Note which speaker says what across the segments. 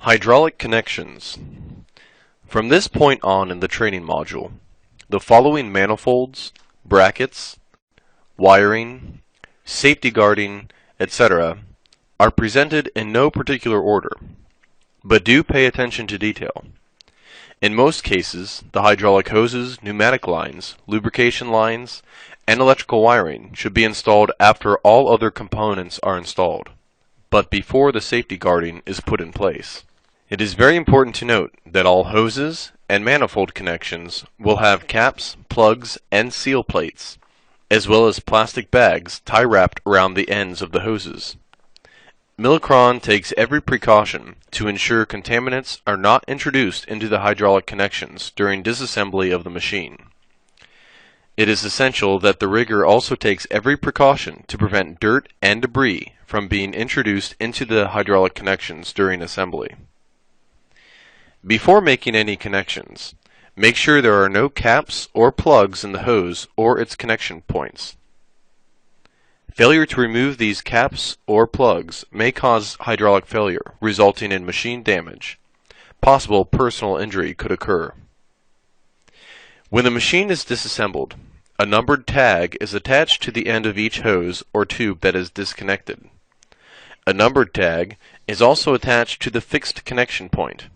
Speaker 1: Hydraulic connections. From this point on in the training module, the following manifolds, brackets, wiring, safety guarding, etc. are presented in no particular order, but do pay attention to detail. In most cases, the hydraulic hoses, pneumatic lines, lubrication lines, and electrical wiring should be installed after all other components are installed, but before the safety guarding is put in place. It is very important to note that all hoses and manifold connections will have caps, plugs, and seal plates, as well as plastic bags tie-wrapped around the ends of the hoses. Milacron takes every precaution to ensure contaminants are not introduced into the hydraulic connections during disassembly of the machine. It is essential that the rigger also takes every precaution to prevent dirt and debris from being introduced into the hydraulic connections during assembly. Before making any connections, make sure there are no caps or plugs in the hose or its connection points. Failure to remove these caps or plugs may cause hydraulic failure, resulting in machine damage. Possible personal injury could occur. When the machine is disassembled, a numbered tag is attached to the end of each hose or tube that is disconnected. A numbered tag is also attached to the fixed connection point.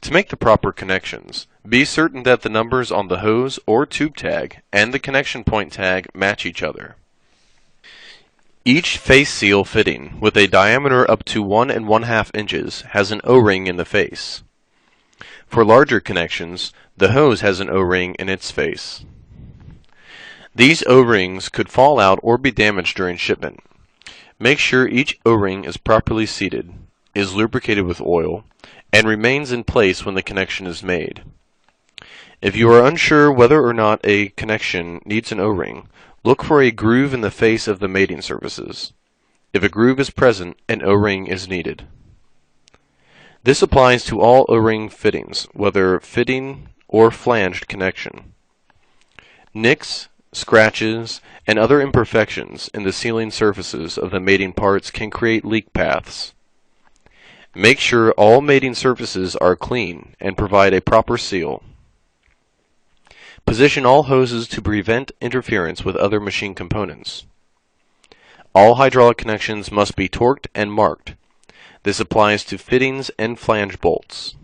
Speaker 1: To make the proper connections, be certain that the numbers on the hose or tube tag and the connection point tag match each other. Each face seal fitting with a diameter up to 1 1/2 inches has an O-ring in the face. For larger connections, the hose has an O-ring in its face. These O-rings could fall out or be damaged during shipment. Make sure each O-ring is properly seated, is lubricated with oil, and remains in place when the connection is made. If you are unsure whether or not a connection needs an O-ring, look for a groove in the face of the mating surfaces. If a groove is present, an O-ring is needed. This applies to all O-ring fittings, whether fitting or flanged connection. Nicks, scratches, and other imperfections in the sealing surfaces of the mating parts can create leak paths. Make sure all mating surfaces are clean and provide a proper seal. Position all hoses to prevent interference with other machine components. All hydraulic connections must be torqued and marked. This applies to fittings and flange bolts.